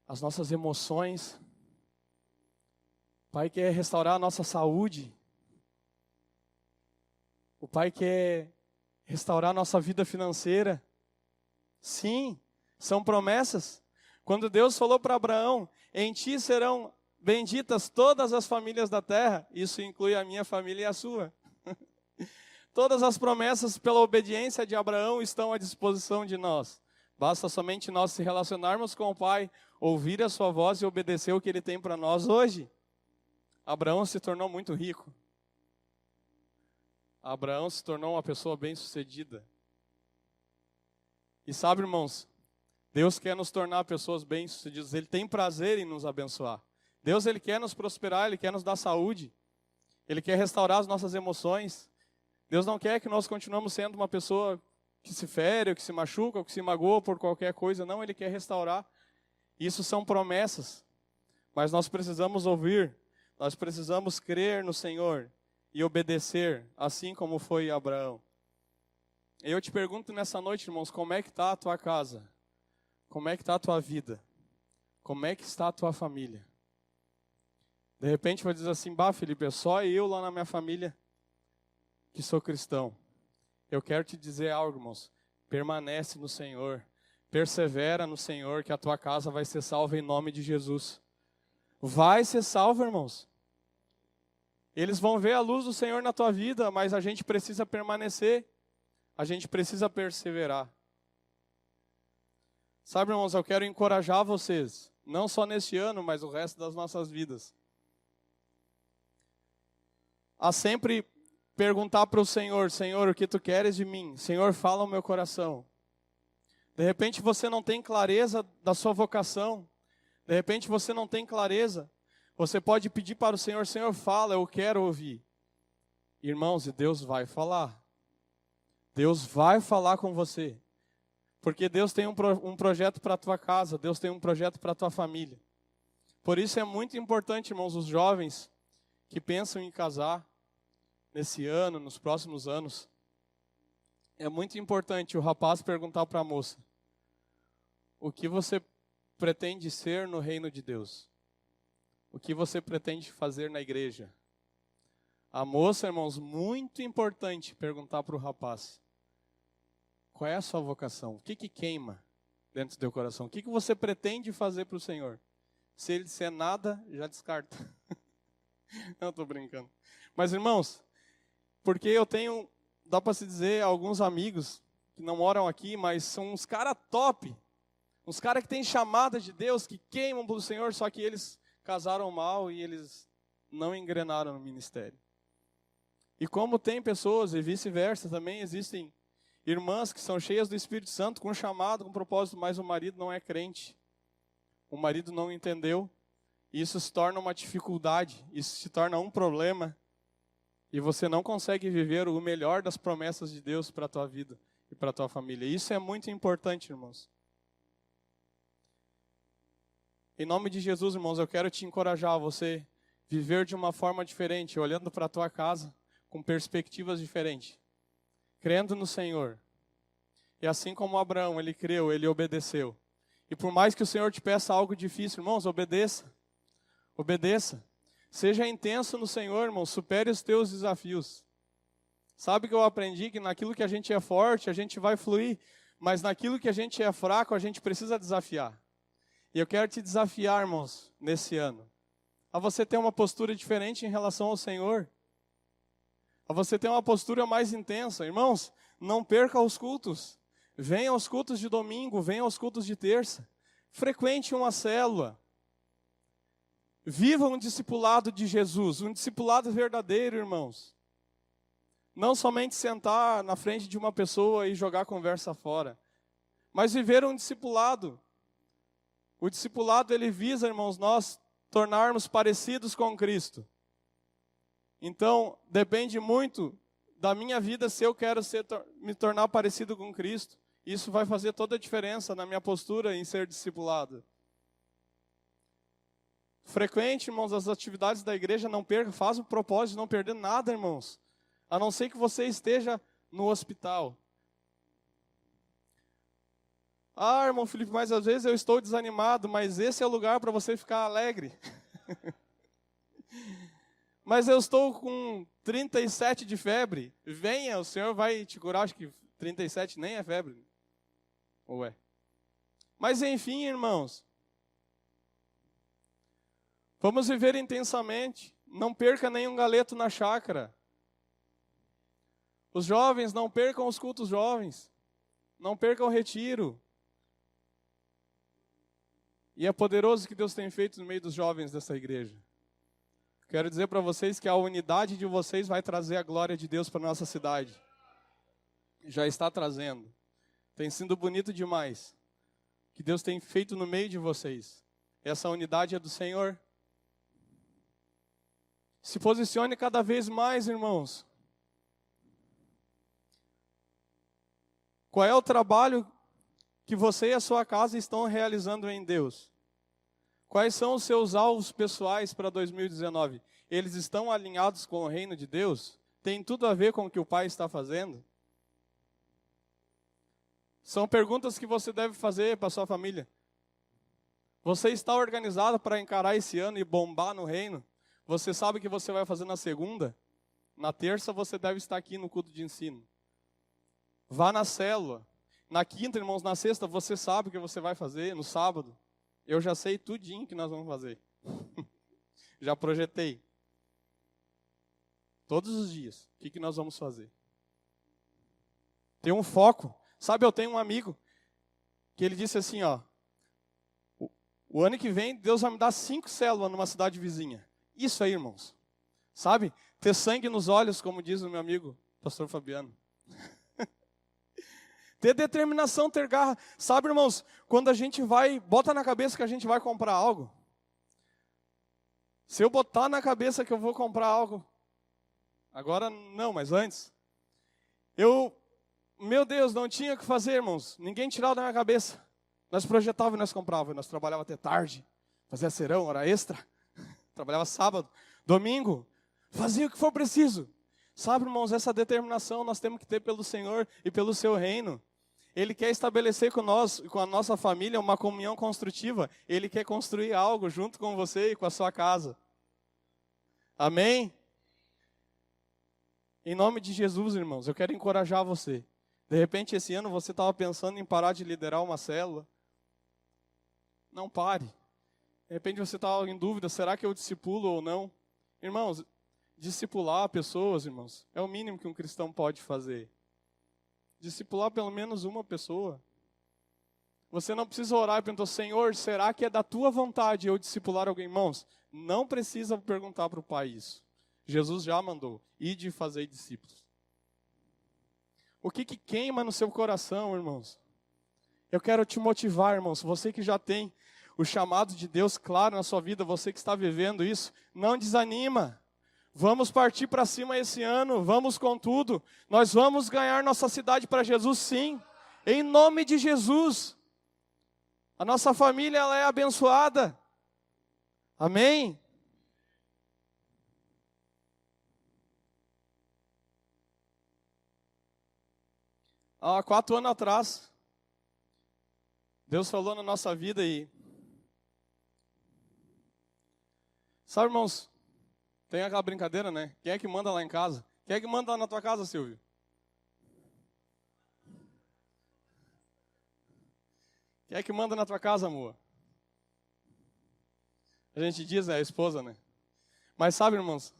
as nossas emoções. O Pai quer restaurar a nossa saúde. O Pai quer restaurar a nossa vida financeira. Sim, são promessas. Quando Deus falou para Abraão, em ti serão benditas todas as famílias da terra, isso inclui a minha família e a sua. Todas as promessas pela obediência de Abraão estão à disposição de nós. Basta somente nós se relacionarmos com o Pai, ouvir a sua voz e obedecer o que Ele tem para nós hoje. Abraão se tornou muito rico. Abraão se tornou uma pessoa bem-sucedida. E sabe, irmãos, Deus quer nos tornar pessoas bem-sucedidas. Ele tem prazer em nos abençoar. Deus, Ele quer nos prosperar, Ele quer nos dar saúde. Ele quer restaurar as nossas emoções. Deus não quer que nós continuemos sendo uma pessoa que se fere, ou que se machuca, ou que se magoa por qualquer coisa. Não, Ele quer restaurar. Isso são promessas. Mas nós precisamos ouvir, nós precisamos crer no Senhor e obedecer, assim como foi Abraão. Eu te pergunto nessa noite, irmãos, como é que está a tua casa? Como é que está a tua vida? Como é que está a tua família? De repente vai dizer assim, Felipe, é só eu lá na minha família que sou cristão. Eu quero te dizer algo, irmãos. Permanece no Senhor. Persevera no Senhor, que a tua casa vai ser salva em nome de Jesus. Vai ser salva, irmãos. Eles vão ver a luz do Senhor na tua vida, mas a gente precisa permanecer. A gente precisa perseverar. Sabe, irmãos, eu quero encorajar vocês, não só neste ano, mas o resto das nossas vidas, a sempre perguntar para o Senhor, Senhor, o que Tu queres de mim? Senhor, fala o meu coração. De repente você não tem clareza da sua vocação. De repente você não tem clareza. Você pode pedir para o Senhor, Senhor, fala, eu quero ouvir. Irmãos, e Deus vai falar. Deus vai falar com você. Porque Deus tem um projeto para a tua casa, Deus tem um projeto para a tua família. Por isso é muito importante, irmãos, os jovens que pensam em casar nesse ano, nos próximos anos. É muito importante o rapaz perguntar para a moça, o que você pretende ser no reino de Deus? O que você pretende fazer na igreja? A moça, irmãos, muito importante perguntar para o rapaz, qual é a sua vocação? O que queima dentro do teu coração? O que você pretende fazer para o Senhor? Se ele disser nada, já descarta. Não, estou brincando. Mas, irmãos, porque eu tenho, dá para se dizer, alguns amigos que não moram aqui, mas são uns caras top. Uns caras que têm chamada de Deus, que queimam pelo Senhor, só que eles casaram mal e eles não engrenaram no ministério. E como tem pessoas, e vice-versa, também existem irmãs que são cheias do Espírito Santo, com chamado, com propósito, mas o marido não é crente. O marido não entendeu. E isso se torna uma dificuldade, isso se torna um problema. E você não consegue viver o melhor das promessas de Deus para a tua vida e para a tua família. Isso é muito importante, irmãos. Em nome de Jesus, irmãos, eu quero te encorajar a você viver de uma forma diferente, olhando para a tua casa com perspectivas diferentes, crendo no Senhor. E assim como Abraão, ele creu, ele obedeceu. E por mais que o Senhor te peça algo difícil, irmãos, obedeça. Obedeça. Seja intenso no Senhor, irmãos. Supere os teus desafios. Sabe que eu aprendi que naquilo que a gente é forte, a gente vai fluir. Mas naquilo que a gente é fraco, a gente precisa desafiar. E eu quero te desafiar, irmãos, nesse ano. A você ter uma postura diferente em relação ao Senhor. A você ter uma postura mais intensa. Irmãos, não perca os cultos. Venha aos cultos de domingo, venha aos cultos de terça. Frequente uma célula. Viva um discipulado de Jesus, um discipulado verdadeiro, irmãos. Não somente sentar na frente de uma pessoa e jogar a conversa fora, mas viver um discipulado. O discipulado, ele visa, irmãos, nós tornarmos parecidos com Cristo. Então, depende muito da minha vida se eu quero me tornar parecido com Cristo. Isso vai fazer toda a diferença na minha postura em ser discipulado. Frequente, irmãos, as atividades da igreja, não perca, faz o propósito de não perder nada, irmãos. A não ser que você esteja no hospital. Ah, irmão Felipe, mas às vezes eu estou desanimado, mas esse é o lugar para você ficar alegre. Mas eu estou com 37 de febre. Venha, o Senhor vai te curar. Acho que 37 nem é febre. Ou é? Mas enfim, irmãos. Vamos viver intensamente. Não perca nenhum galeto na chácara. Os jovens, não percam os cultos jovens. Não percam o retiro. E é poderoso o que Deus tem feito no meio dos jovens dessa igreja. Quero dizer para vocês que a unidade de vocês vai trazer a glória de Deus para a nossa cidade. Já está trazendo. Tem sido bonito demais. O que Deus tem feito no meio de vocês. Essa unidade é do Senhor. Se posicione cada vez mais, irmãos. Qual é o trabalho que você e a sua casa estão realizando em Deus? Quais são os seus alvos pessoais para 2019? Eles estão alinhados com o reino de Deus? Tem tudo a ver com o que o Pai está fazendo? São perguntas que você deve fazer para a sua família. Você está organizado para encarar esse ano e bombar no reino? Você sabe o que você vai fazer na segunda? Na terça você deve estar aqui no culto de ensino. Vá na célula. Na quinta, irmãos, na sexta, você sabe o que você vai fazer. No sábado, eu já sei tudinho que nós vamos fazer. Já projetei. Todos os dias, o que nós vamos fazer? Tem um foco. Sabe, eu tenho um amigo que ele disse assim, ó. O ano que vem, Deus vai me dar 5 células numa cidade vizinha. Isso aí, irmãos. Sabe? Ter sangue nos olhos, como diz o meu amigo, pastor Fabiano. Ter determinação, ter garra. Sabe, irmãos, quando a gente bota na cabeça que a gente vai comprar algo. Se eu botar na cabeça que eu vou comprar algo, agora não, mas antes, meu Deus, não tinha o que fazer, irmãos. Ninguém tirava da minha cabeça. Nós projetávamos e nós comprávamos. Nós trabalhávamos até tarde, fazia serão, hora extra. Trabalhava sábado, domingo, fazia o que for preciso. Sabe, irmãos, essa determinação nós temos que ter pelo Senhor e pelo seu reino. Ele quer estabelecer com nós, com a nossa família, uma comunhão construtiva. Ele quer construir algo junto com você e com a sua casa. Amém? Em nome de Jesus, irmãos, eu quero encorajar você. De repente, esse ano você estava pensando em parar de liderar uma célula. Não pare. De repente você estava em dúvida, será que eu discipulo ou não? Irmãos, discipular pessoas, irmãos, é o mínimo que um cristão pode fazer. Discipular pelo menos uma pessoa. Você não precisa orar e perguntar, Senhor, será que é da tua vontade eu discipular alguém? Irmãos, não precisa perguntar para o Pai isso. Jesus já mandou, ide e fazei discípulos. O que queima no seu coração, irmãos? Eu quero te motivar, irmãos, você que já tem o chamado de Deus claro na sua vida, você que está vivendo isso, não desanima. Vamos partir para cima esse ano, vamos com tudo. Nós vamos ganhar nossa cidade para Jesus, sim. Em nome de Jesus. A nossa família ela é abençoada. Amém? Há 4 anos atrás, Deus falou na nossa vida e... Sabe, irmãos, tem aquela brincadeira, né? Quem é que manda lá em casa? Quem é que manda lá na tua casa, Silvio? Quem é que manda na tua casa, amor? A gente diz, né? A esposa, né? Mas sabe, irmãos,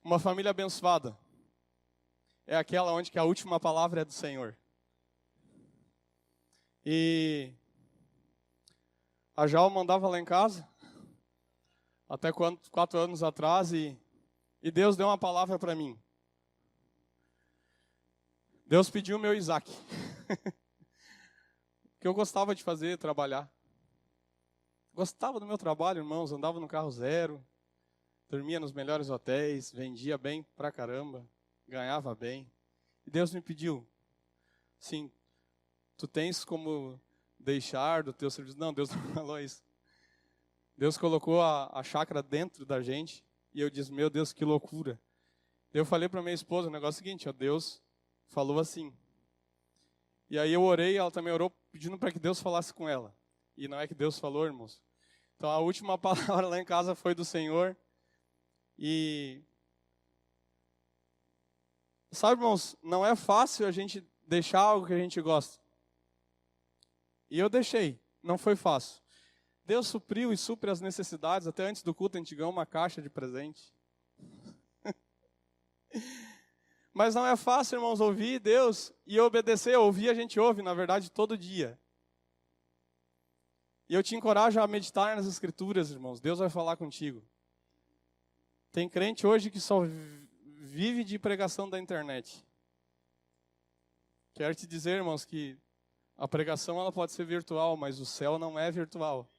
uma família abençoada é aquela onde que a última palavra é do Senhor. E a Jal mandava lá em casa, até 4 anos atrás, e Deus deu uma palavra para mim. Deus pediu o meu Isaac. Que eu gostava de fazer, trabalhar. Gostava do meu trabalho, irmãos, andava no carro zero, dormia nos melhores hotéis, vendia bem pra caramba, ganhava bem. E Deus me pediu, sim, tu tens como deixar do teu serviço? Não, Deus não falou isso. Deus colocou a chácara dentro da gente, e eu disse, meu Deus, que loucura. Eu falei para minha esposa o negócio seguinte, ó, Deus falou assim. E aí eu orei, ela também orou, pedindo para que Deus falasse com ela. E não é que Deus falou, irmãos. Então a última palavra lá em casa foi do Senhor. E sabe, irmãos, não é fácil a gente deixar algo que a gente gosta. E eu deixei, não foi fácil. Deus supriu e supre as necessidades. Até antes do culto a gente ganhou uma caixa de presente. Mas não é fácil, irmãos, ouvir Deus e obedecer. Ouvir a gente ouve, na verdade, todo dia. E eu te encorajo a meditar nas Escrituras, irmãos. Deus vai falar contigo. Tem crente hoje que só vive de pregação da internet. Quero te dizer, irmãos, que a pregação ela pode ser virtual, mas o céu não é virtual.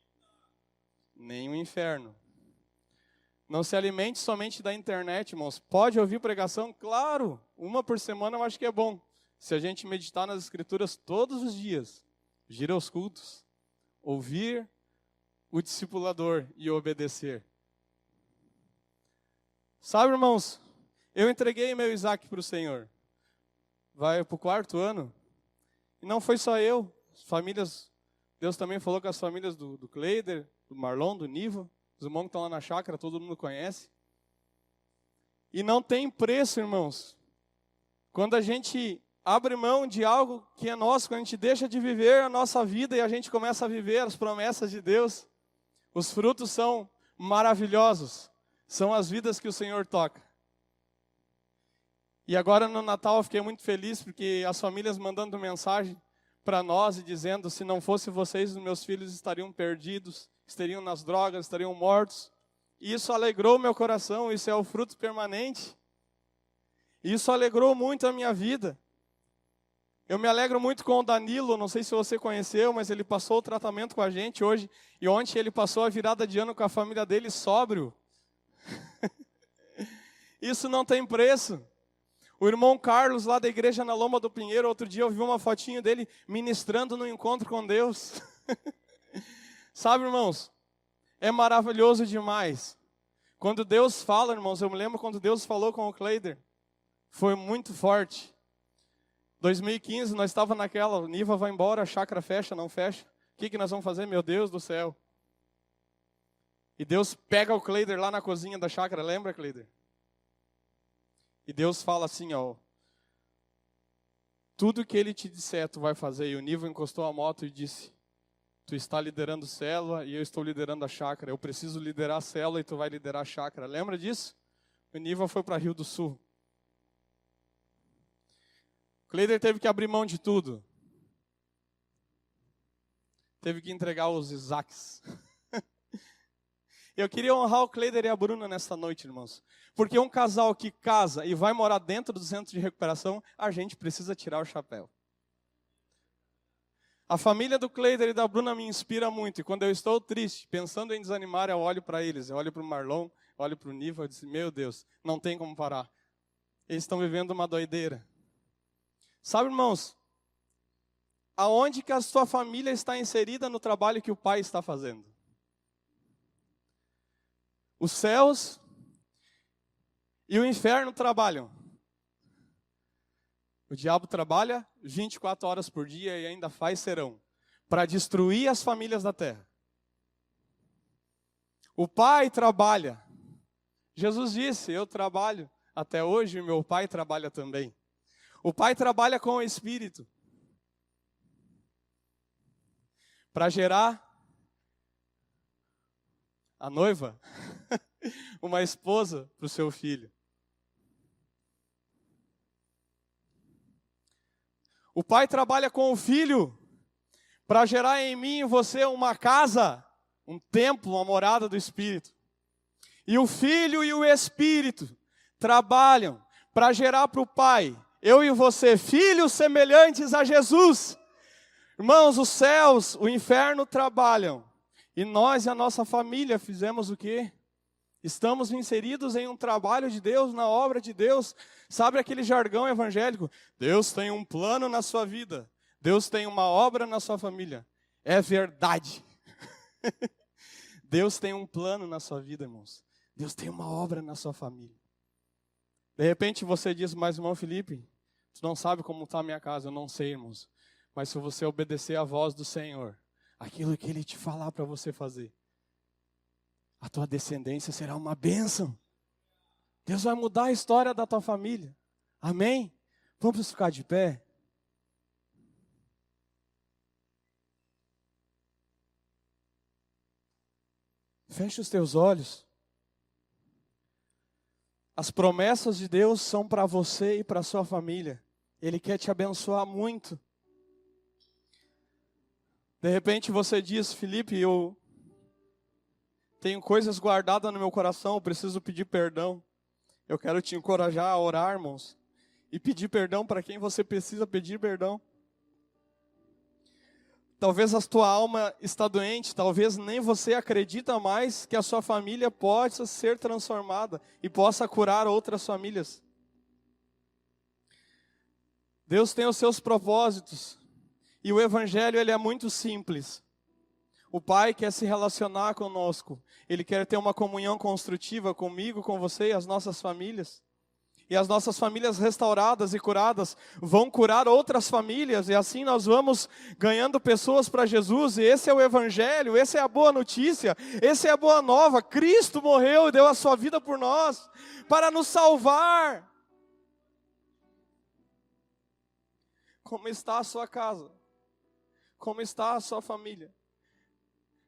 Nem o inferno. Não se alimente somente da internet, irmãos. Pode ouvir pregação? Claro, uma por semana eu acho que é bom. Se a gente meditar nas Escrituras todos os dias, gira os cultos, ouvir o discipulador e obedecer. Sabe, irmãos, eu entreguei meu Isaac para o Senhor. Vai para o 4º ano. E não foi só eu. As famílias, Deus também falou com as famílias do Cleider, do Marlon, do Niva. Os irmãos que estão lá na chácara, todo mundo conhece. E não tem preço, irmãos. Quando a gente abre mão de algo que é nosso, quando a gente deixa de viver a nossa vida e a gente começa a viver as promessas de Deus, os frutos são maravilhosos. São as vidas que o Senhor toca. E agora no Natal eu fiquei muito feliz porque as famílias mandando mensagem para nós e dizendo, se não fosse vocês, os meus filhos estariam perdidos, estariam nas drogas, estariam mortos. E isso alegrou meu coração, isso é o fruto permanente. Isso alegrou muito a minha vida. Eu me alegro muito com o Danilo, não sei se você conheceu, mas ele passou o tratamento com a gente hoje. E ontem ele passou a virada de ano com a família dele sóbrio. Isso não tem preço. O irmão Carlos, lá da igreja na Loma do Pinheiro, outro dia eu vi uma fotinho dele ministrando no encontro com Deus. Sabe, irmãos, é maravilhoso demais. Quando Deus fala, irmãos, eu me lembro quando Deus falou com o Cleider, foi muito forte. 2015, nós estávamos naquela, o Niva vai embora, a chácara fecha, não fecha. O que nós vamos fazer? Meu Deus do céu. E Deus pega o Cleider lá na cozinha da chácara, lembra, Cleider? E Deus fala assim, ó, tudo que Ele te disser, tu vai fazer. E o Niva encostou a moto e disse, tu está liderando célula e eu estou liderando a chácara. Eu preciso liderar a célula e tu vai liderar a chácara. Lembra disso? O Niva foi para Rio do Sul. O Cleider teve que abrir mão de tudo. Teve que entregar os Isaacs. Eu queria honrar o Cleider e a Bruna nesta noite, irmãos. Porque um casal que casa e vai morar dentro do centro de recuperação, a gente precisa tirar o chapéu. A família do Cleider e da Bruna me inspira muito. E quando eu estou triste, pensando em desanimar, eu olho para eles. Eu olho para o Marlon, olho para o Niva e disse, meu Deus, não tem como parar. Eles estão vivendo uma doideira. Sabe, irmãos, aonde que a sua família está inserida no trabalho que o pai está fazendo? Os céus e o inferno trabalham. O diabo trabalha 24 horas por dia e ainda faz serão. para destruir as famílias da terra. O Pai trabalha. Jesus disse, eu trabalho até hoje e meu Pai trabalha também. O Pai trabalha com o Espírito para gerar a noiva, uma esposa para o seu filho. O Pai trabalha com o Filho para gerar em mim e você uma casa, um templo, uma morada do Espírito. E o Filho e o Espírito trabalham para gerar para o Pai, eu e você, filhos semelhantes a Jesus. Irmãos, os céus, o inferno trabalham. E nós e a nossa família fizemos o quê? Estamos inseridos em um trabalho de Deus, na obra de Deus. Sabe aquele jargão evangélico? Deus tem um plano na sua vida. Deus tem uma obra na sua família. É verdade. Deus tem um plano na sua vida, irmãos. Deus tem uma obra na sua família. De repente você diz, mas irmão Felipe, tu não sabe como está a minha casa. Eu não sei, irmãos. Mas se você obedecer à voz do Senhor, aquilo que Ele te falar para você fazer, a tua descendência será uma bênção. Deus vai mudar a história da tua família. Amém? Vamos ficar de pé? Feche os teus olhos. As promessas de Deus são para você e para a sua família. Ele quer te abençoar muito. De repente você diz, Felipe, eu tenho coisas guardadas no meu coração, eu preciso pedir perdão. Eu quero te encorajar a orar, irmãos, e pedir perdão para quem você precisa pedir perdão. Talvez a tua alma está doente, talvez nem você acredita mais que a sua família possa ser transformada e possa curar outras famílias. Deus tem os seus propósitos e o evangelho ele é muito simples. O Pai quer se relacionar conosco, Ele quer ter uma comunhão construtiva comigo, com você e as nossas famílias. E as nossas famílias restauradas e curadas vão curar outras famílias. E assim nós vamos ganhando pessoas para Jesus. E esse é o Evangelho, essa é a boa notícia, essa é a boa nova. Cristo morreu e deu a sua vida por nós, para nos salvar. Como está a sua casa? Como está a sua família?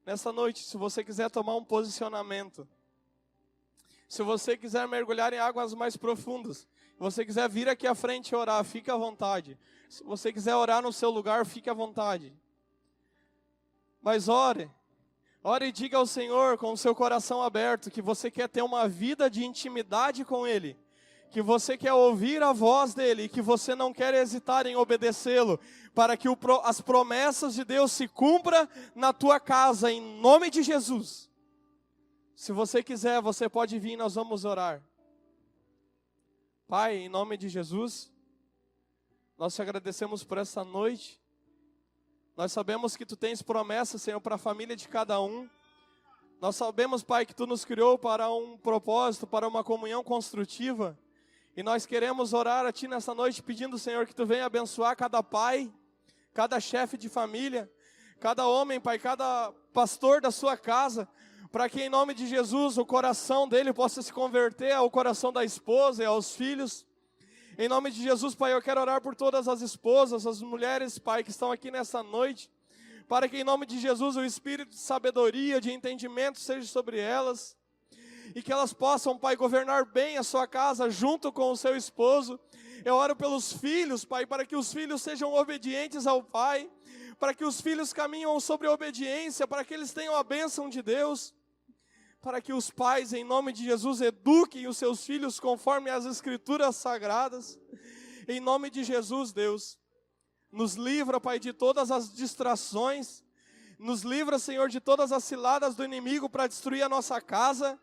Nessa noite, se você quiser tomar um posicionamento, se você quiser mergulhar em águas mais profundas, se você quiser vir aqui à frente e orar, fique à vontade. Se você quiser orar no seu lugar, fique à vontade. Mas ore e diga ao Senhor com o seu coração aberto que você quer ter uma vida de intimidade com Ele, que você quer ouvir a voz dEle e que você não quer hesitar em obedecê-lo, para que as promessas de Deus se cumpram na tua casa, em nome de Jesus. Se você quiser, você pode vir, nós vamos orar. Pai, em nome de Jesus, nós te agradecemos por essa noite. Nós sabemos que Tu tens promessas, Senhor, para a família de cada um. Nós sabemos, Pai, que Tu nos criou para um propósito, para uma comunhão construtiva. E nós queremos orar a Ti nessa noite, pedindo, Senhor, que Tu venha abençoar cada pai, cada chefe de família, cada homem, Pai, cada pastor da sua casa, para que em nome de Jesus o coração dele possa se converter ao coração da esposa e aos filhos. Em nome de Jesus, Pai, eu quero orar por todas as esposas, as mulheres, Pai, que estão aqui nessa noite, para que em nome de Jesus o espírito de sabedoria, de entendimento seja sobre elas, e que elas possam, Pai, governar bem a sua casa junto com o seu esposo. Eu oro pelos filhos, Pai, para que os filhos sejam obedientes ao Pai, para que os filhos caminham sobre a obediência, para que eles tenham a bênção de Deus, para que os pais, em nome de Jesus, eduquem os seus filhos conforme as Escrituras Sagradas. Em nome de Jesus, Deus, nos livra, Pai, de todas as distrações, nos livra, Senhor, de todas as ciladas do inimigo para destruir a nossa casa.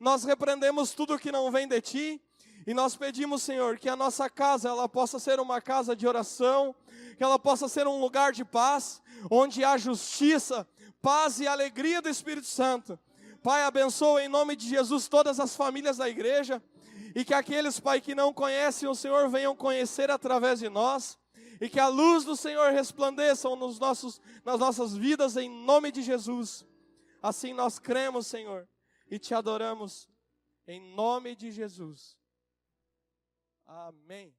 Nós repreendemos tudo que não vem de Ti, e nós pedimos, Senhor, que a nossa casa, ela possa ser uma casa de oração, que ela possa ser um lugar de paz, onde há justiça, paz e alegria do Espírito Santo. Pai, abençoa em nome de Jesus todas as famílias da igreja, e que aqueles, Pai, que não conhecem o Senhor, venham conhecer através de nós. e que a luz do Senhor resplandeça nas nossas vidas em nome de Jesus. Assim nós cremos, Senhor, e te adoramos em nome de Jesus. Amém.